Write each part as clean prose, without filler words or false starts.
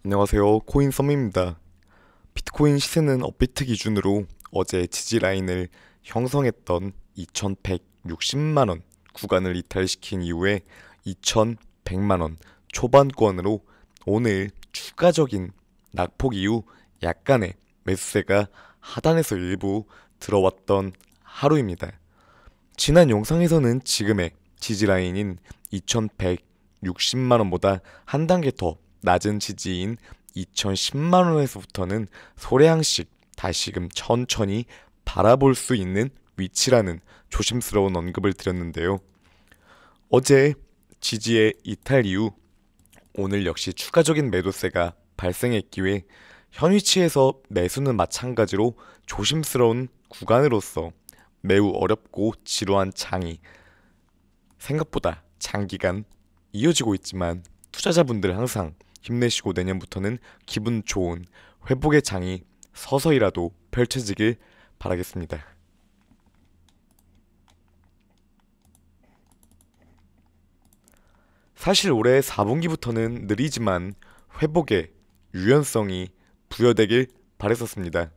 안녕하세요. 코인썸입니다. 비트코인 시세는 업비트 기준으로 어제 지지라인을 형성했던 2160만원 구간을 이탈시킨 이후에 2100만원 초반권으로 오늘 추가적인 낙폭 이후 약간의 매수세가 하단에서 일부 들어왔던 하루입니다. 지난 영상에서는 지금의 지지라인인 2160만원보다 한 단계 더 낮은 지지인 2010만원에서부터는 소량씩 다시금 천천히 바라볼 수 있는 위치라는 조심스러운 언급을 드렸는데요. 어제 지지의 이탈 이후 오늘 역시 추가적인 매도세가 발생했기에 현 위치에서 매수는 마찬가지로 조심스러운 구간으로서 매우 어렵고 지루한 장이 생각보다 장기간 이어지고 있지만 투자자분들 항상 힘내시고 내년부터는 기분 좋은 회복의 장이 서서히라도 펼쳐지길 바라겠습니다. 사실 올해 4분기부터는 느리지만 회복의 유연성이 부여되길 바랬었습니다.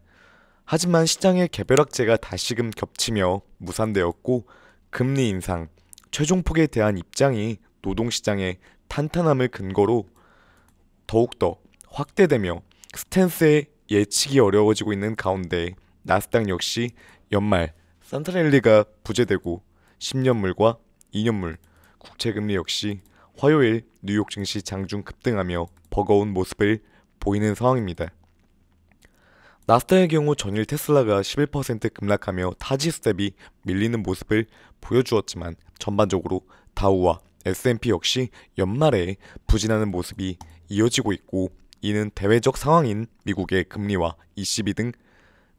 하지만 시장의 개별학제가 다시금 겹치며 무산되었고 금리 인상, 최종폭에 대한 입장이 노동시장의 탄탄함을 근거로 더욱더 확대되며 스탠스의 예측이 어려워지고 있는 가운데 나스닥 역시 연말 산타랠리가 부재되고 10년물과 2년물 국채금리 역시 화요일 뉴욕 증시 장중 급등하며 버거운 모습을 보이는 상황입니다. 나스닥의 경우 전일 테슬라가 11% 급락하며 타지수 대비 밀리는 모습을 보여주었지만 전반적으로 다우와 S&P 역시 연말에 부진하는 모습이 이어지고 있고 이는 대외적 상황인 미국의 금리와 ECB 등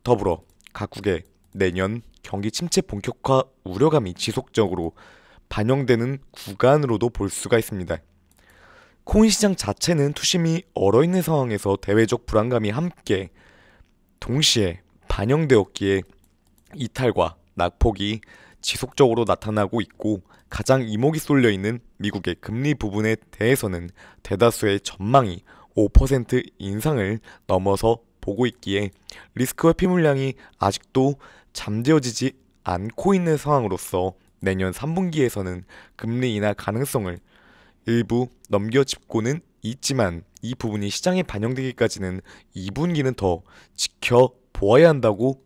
더불어 각국의 내년 경기 침체 본격화 우려감이 지속적으로 반영되는 구간으로도 볼 수가 있습니다. 코인 시장 자체는 투심이 얼어있는 상황에서 대외적 불안감이 함께 동시에 반영되었기에 이탈과 낙폭이 지속적으로 나타나고 있고 가장 이목이 쏠려 있는 미국의 금리 부분에 대해서는 대다수의 전망이 5% 인상을 넘어서 보고 있기에 리스크 회피 물량이 아직도 잠재워지지 않고 있는 상황으로서 내년 3분기에서는 금리 인하 가능성을 일부 넘겨짚고는 있지만 이 부분이 시장에 반영되기까지는 2분기는 더 지켜보아야 한다고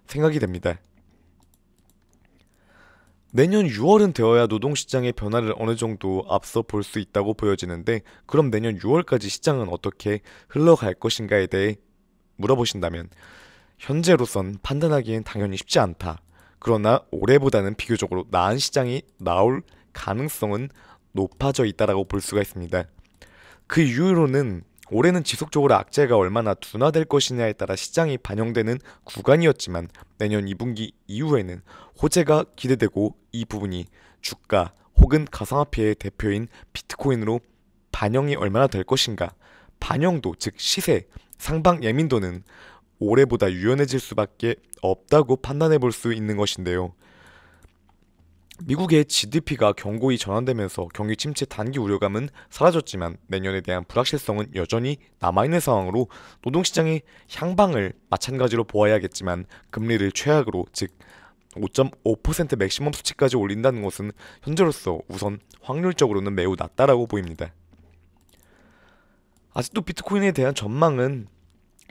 생각이 됩니다. 내년 6월은 되어야 노동시장의 변화를 어느 정도 앞서 볼 수 있다고 보여지는데 그럼 내년 6월까지 시장은 어떻게 흘러갈 것인가에 대해 물어보신다면 현재로선 판단하기엔 당연히 쉽지 않다. 그러나 올해보다는 비교적으로 나은 시장이 나올 가능성은 높아져 있다고 볼 수가 있습니다. 그 이유로는 올해는 지속적으로 악재가 얼마나 둔화될 것이냐에 따라 시장이 반영되는 구간이었지만 내년 2분기 이후에는 호재가 기대되고 이 부분이 주가 혹은 가상화폐의 대표인 비트코인으로 반영이 얼마나 될 것인가, 반영도 즉 시세, 상방 예민도는 올해보다 유연해질 수밖에 없다고 판단해 볼 수 있는 것인데요. 미국의 GDP가 견고히 전환되면서 경기 침체 단기 우려감은 사라졌지만 내년에 대한 불확실성은 여전히 남아있는 상황으로 노동시장의 향방을 마찬가지로 보아야겠지만 금리를 최악으로 즉 5.5% 맥시멈 수치까지 올린다는 것은 현재로서 우선 확률적으로는 매우 낮다라고 보입니다. 아직도 비트코인에 대한 전망은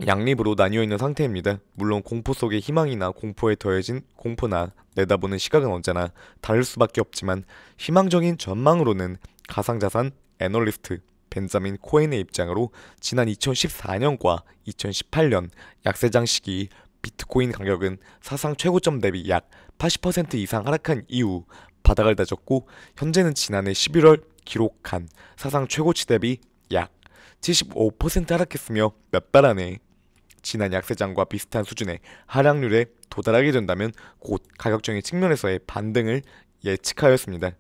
양립으로 나뉘어 있는 상태입니다. 물론 공포 속의 희망이나 공포에 더해진 공포나 내다보는 시각은 언제나 다를 수밖에 없지만 희망적인 전망으로는 가상자산 애널리스트 벤자민 코엔의 입장으로 지난 2014년과 2018년 약세장 시기 비트코인 가격은 사상 최고점 대비 약 80% 이상 하락한 이후 바닥을 다졌고 현재는 지난해 11월 기록한 사상 최고치 대비 약 75% 하락했으며 몇 달 안에 지난 약세장과 비슷한 수준의 하락률에 도달하게 된다면 곧 가격적인 측면에서의 반등을 예측하였습니다.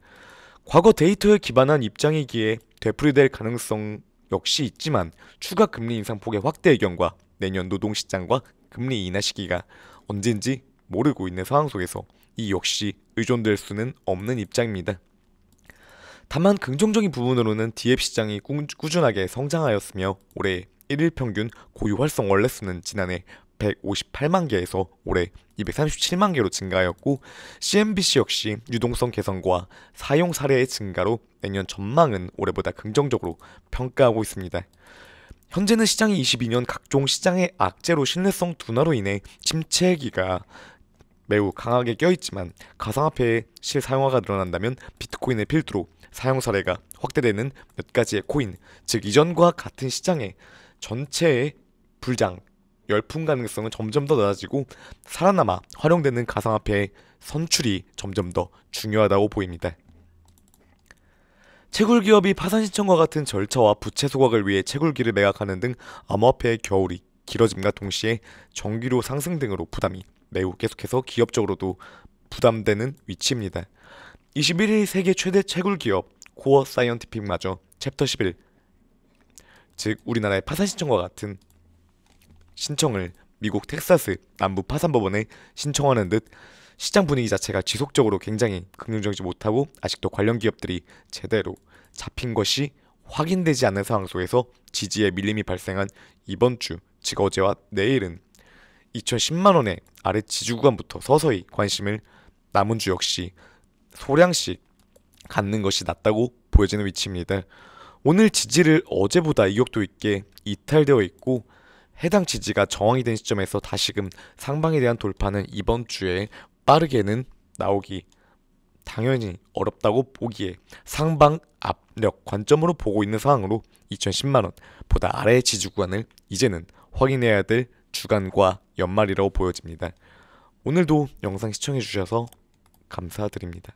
과거 데이터에 기반한 입장이기에 되풀이될 가능성 역시 있지만 추가 금리 인상 폭의 확대 의견과 내년 노동시장과 금리 인하 시기가 언젠지 모르고 있는 상황 속에서 이 역시 의존될 수는 없는 입장입니다. 다만 긍정적인 부분으로는 DF 시장이 꾸준하게 성장하였으며 올해 1일 평균 고유 활성 원래 수는 지난해 158만 개에서 올해 237만 개로 증가하였고, CNBC 역시 유동성 개선과 사용 사례의 증가로 내년 전망은 올해보다 긍정적으로 평가하고 있습니다. 현재는 시장이 22년 각종 시장의 악재로 신뢰성 둔화로 인해 침체기가 매우 강하게 껴있지만, 가상화폐의 실사용화가 늘어난다면 비트코인을 필두로 사용 사례가 확대되는 몇 가지의 코인, 즉 이전과 같은 시장의 전체의 불장, 열풍 가능성은 점점 더 낮아지고 살아남아 활용되는 가상화폐의 선출이 점점 더 중요하다고 보입니다. 채굴기업이 파산 신청과 같은 절차와 부채 소각을 위해 채굴기를 매각하는 등 암호화폐의 겨울이 길어짐과 동시에 전기료 상승 등으로 부담이 매우 계속해서 기업적으로도 부담되는 위치입니다. 21일 세계 최대 채굴기업 코어 사이언티픽마저 챕터 11, 즉 우리나라의 파산 신청과 같은 신청을 미국 텍사스 남부 파산법원에 신청하는 듯 시장 분위기 자체가 지속적으로 굉장히 긍정적이지 못하고 아직도 관련 기업들이 제대로 잡힌 것이 확인되지 않는 상황 속에서 지지에 밀림이 발생한 이번 주, 즉 어제와 내일은 2010만원의 아래 지지 구간부터 서서히 관심을 남은 주 역시 소량씩 갖는 것이 낫다고 보여지는 위치입니다. 오늘 지지를 어제보다 이격도 있게 이탈되어 있고, 해당 지지가 저항이 된 시점에서 다시금 상방에 대한 돌파는 이번 주에 빠르게는 나오기 당연히 어렵다고 보기에 상방 압력 관점으로 보고 있는 상황으로 2010만원 보다 아래의 지지 구간을 이제는 확인해야 될 주간과 연말이라고 보여집니다. 오늘도 영상 시청해주셔서 감사드립니다.